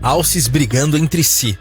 Alces brigando entre si.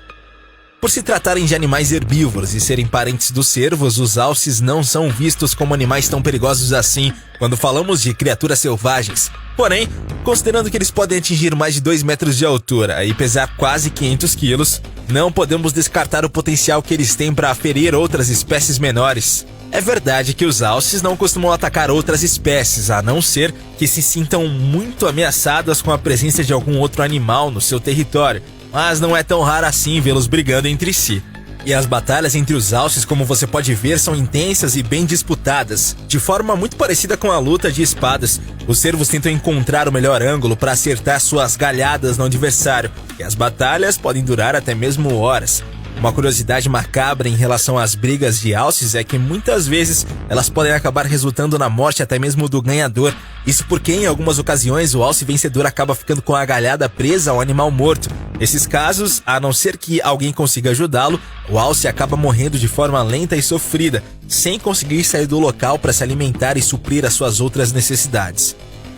Por se tratarem de animais herbívoros e serem parentes dos cervos, os alces não são vistos como animais tão perigosos assim quando falamos de criaturas selvagens. Porém, considerando que eles podem atingir mais de 2 metros de altura e pesar quase 500 quilos, não podemos descartar o potencial que eles têm para ferir outras espécies menores. É verdade que os alces não costumam atacar outras espécies, a não ser que se sintam muito ameaçadas com a presença de algum outro animal no seu território, mas não é tão raro assim vê-los brigando entre si. E as batalhas entre os alces, como você pode ver, são intensas e bem disputadas. De forma muito parecida com a luta de espadas, os cervos tentam encontrar o melhor ângulo para acertar suas galhadas no adversário, e as batalhas podem durar até mesmo horas. Uma curiosidade macabra em relação às brigas de alces é que muitas vezes elas podem acabar resultando na morte até mesmo do ganhador. Isso porque em algumas ocasiões o alce vencedor acaba ficando com a galhada presa ao animal morto. Nesses casos, a não ser que alguém consiga ajudá-lo, o alce acaba morrendo de forma lenta e sofrida, sem conseguir sair do local para se alimentar e suprir as suas outras necessidades.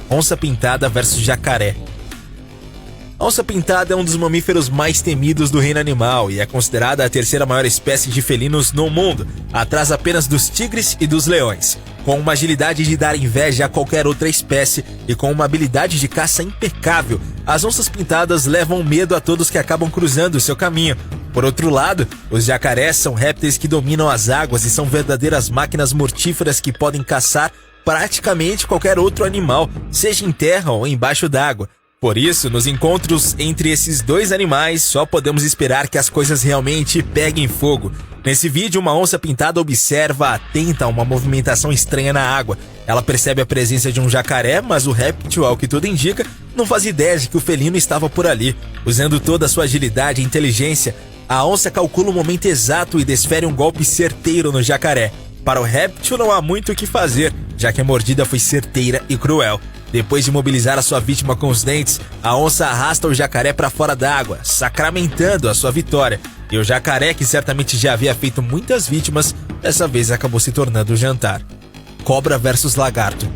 Onça pintada versus jacaré. A onça pintada é um dos mamíferos mais temidos do reino animal e é considerada a terceira maior espécie de felinos no mundo, atrás apenas dos tigres e dos leões. Com uma agilidade de dar inveja a qualquer outra espécie e com uma habilidade de caça impecável, as onças pintadas levam medo a todos que acabam cruzando o seu caminho. Por outro lado, os jacarés são répteis que dominam as águas e são verdadeiras máquinas mortíferas que podem caçar praticamente qualquer outro animal, seja em terra ou embaixo d'água. Por isso, nos encontros entre esses dois animais, só podemos esperar que as coisas realmente peguem fogo. Nesse vídeo, uma onça pintada observa atenta a uma movimentação estranha na água. Ela percebe a presença de um jacaré, mas o réptil, ao que tudo indica, não faz ideia de que o felino estava por ali. Usando toda a sua agilidade e inteligência, a onça calcula o momento exato e desfere um golpe certeiro no jacaré. Para o réptil não há muito o que fazer, já que a mordida foi certeira e cruel. Depois de imobilizar a sua vítima com os dentes, a onça arrasta o jacaré para fora d'água, sacramentando a sua vitória. E o jacaré, que certamente já havia feito muitas vítimas, dessa vez acabou se tornando o jantar. Cobra versus lagarto.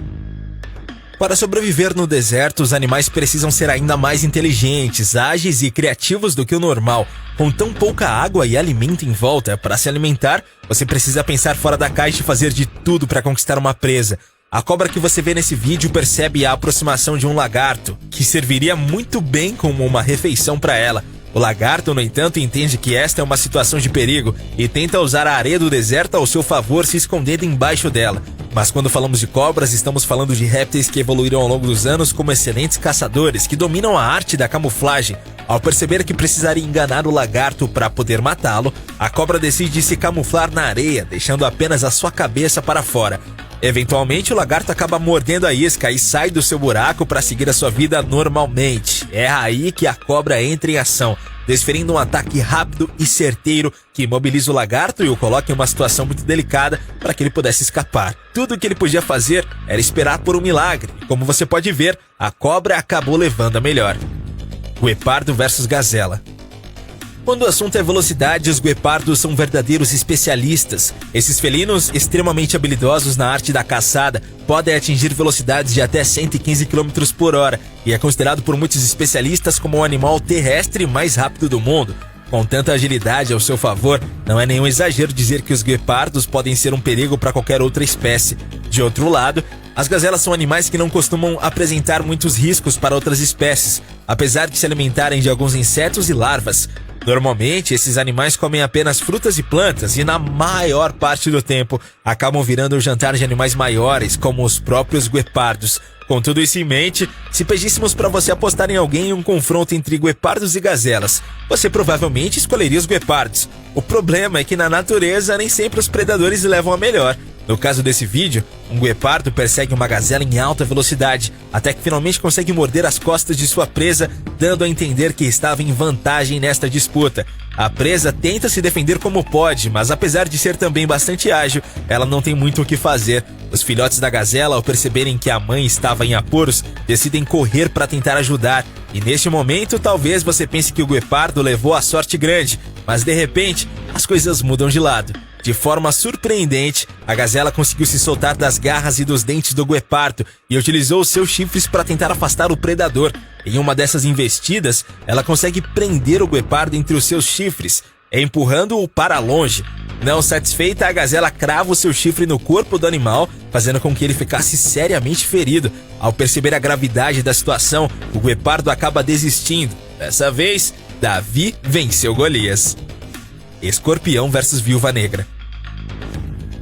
Para sobreviver no deserto, os animais precisam ser ainda mais inteligentes, ágeis e criativos do que o normal. Com tão pouca água e alimento em volta, para se alimentar, você precisa pensar fora da caixa e fazer de tudo para conquistar uma presa. A cobra que você vê nesse vídeo percebe a aproximação de um lagarto, que serviria muito bem como uma refeição para ela. O lagarto, no entanto, entende que esta é uma situação de perigo e tenta usar a areia do deserto ao seu favor, se escondendo embaixo dela. Mas quando falamos de cobras, estamos falando de répteis que evoluíram ao longo dos anos como excelentes caçadores que dominam a arte da camuflagem. Ao perceber que precisaria enganar o lagarto para poder matá-lo, a cobra decide se camuflar na areia, deixando apenas a sua cabeça para fora. Eventualmente, o lagarto acaba mordendo a isca e sai do seu buraco para seguir a sua vida normalmente. É aí que a cobra entra em ação, desferindo um ataque rápido e certeiro que imobiliza o lagarto e o coloca em uma situação muito delicada para que ele pudesse escapar. Tudo o que ele podia fazer era esperar por um milagre. E como você pode ver, a cobra acabou levando a melhor. Guepardo versus gazela. Quando o assunto é velocidade, os guepardos são verdadeiros especialistas. Esses felinos, extremamente habilidosos na arte da caçada, podem atingir velocidades de até 115 km por hora e é considerado por muitos especialistas como o animal terrestre mais rápido do mundo. Com tanta agilidade ao seu favor, não é nenhum exagero dizer que os guepardos podem ser um perigo para qualquer outra espécie. De outro lado, as gazelas são animais que não costumam apresentar muitos riscos para outras espécies, apesar de se alimentarem de alguns insetos e larvas. Normalmente, esses animais comem apenas frutas e plantas e, na maior parte do tempo, acabam virando o jantar de animais maiores, como os próprios guepardos. Com tudo isso em mente, se pedíssemos para você apostar em alguém em um confronto entre guepardos e gazelas, você provavelmente escolheria os guepardos. O problema é que na natureza nem sempre os predadores levam a melhor. No caso desse vídeo, um guepardo persegue uma gazela em alta velocidade, até que finalmente consegue morder as costas de sua presa, dando a entender que estava em vantagem nesta disputa. A presa tenta se defender como pode, mas apesar de ser também bastante ágil, ela não tem muito o que fazer. Os filhotes da gazela, ao perceberem que a mãe estava em apuros, decidem correr para tentar ajudar. E neste momento, talvez você pense que o guepardo levou a sorte grande, mas de repente, as coisas mudam de lado. De forma surpreendente, a gazela conseguiu se soltar das garras e dos dentes do guepardo e utilizou seus chifres para tentar afastar o predador. Em uma dessas investidas, ela consegue prender o guepardo entre os seus chifres, empurrando-o para longe. Não satisfeita, a gazela crava o seu chifre no corpo do animal, fazendo com que ele ficasse seriamente ferido. Ao perceber a gravidade da situação, o guepardo acaba desistindo. Dessa vez, Davi venceu Golias. Escorpião versus Viúva Negra.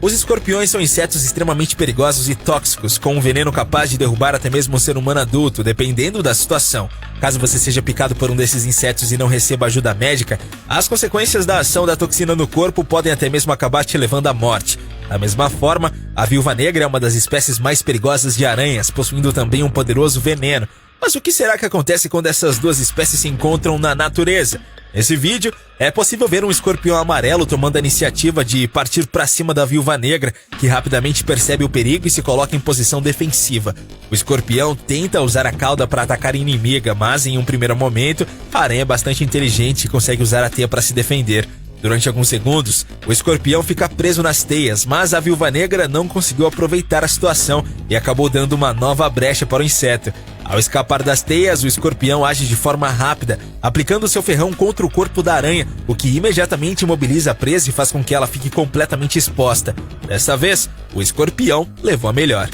Os escorpiões são insetos extremamente perigosos e tóxicos, com um veneno capaz de derrubar até mesmo um ser humano adulto, dependendo da situação. Caso você seja picado por um desses insetos e não receba ajuda médica, as consequências da ação da toxina no corpo podem até mesmo acabar te levando à morte. Da mesma forma, a Viúva Negra é uma das espécies mais perigosas de aranhas, possuindo também um poderoso veneno. Mas o que será que acontece quando essas duas espécies se encontram na natureza? Nesse vídeo, é possível ver um escorpião amarelo tomando a iniciativa de partir para cima da Viúva Negra, que rapidamente percebe o perigo e se coloca em posição defensiva. O escorpião tenta usar a cauda para atacar a inimiga, mas em um primeiro momento, a aranha é bastante inteligente e consegue usar a teia para se defender. Durante alguns segundos, o escorpião fica preso nas teias, mas a Viúva Negra não conseguiu aproveitar a situação e acabou dando uma nova brecha para o inseto. Ao escapar das teias, o escorpião age de forma rápida, aplicando seu ferrão contra o corpo da aranha, o que imediatamente imobiliza a presa e faz com que ela fique completamente exposta. Dessa vez, o escorpião levou a melhor.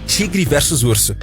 Tigre versus urso.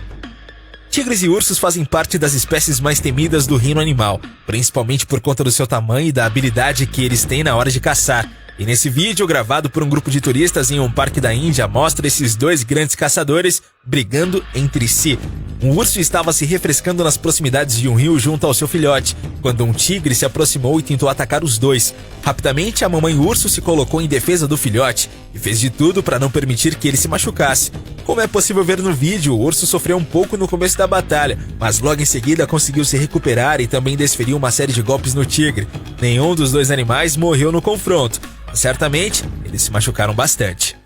Tigres e ursos fazem parte das espécies mais temidas do reino animal, principalmente por conta do seu tamanho e da habilidade que eles têm na hora de caçar. E nesse vídeo, gravado por um grupo de turistas em um parque da Índia, mostra esses dois grandes caçadores brigando entre si. Um urso estava se refrescando nas proximidades de um rio junto ao seu filhote, quando um tigre se aproximou e tentou atacar os dois. Rapidamente, a mamãe urso se colocou em defesa do filhote e fez de tudo para não permitir que ele se machucasse. Como é possível ver no vídeo, o urso sofreu um pouco no começo da batalha, mas logo em seguida conseguiu se recuperar e também desferiu uma série de golpes no tigre. Nenhum dos dois animais morreu no confronto. Certamente, eles se machucaram bastante.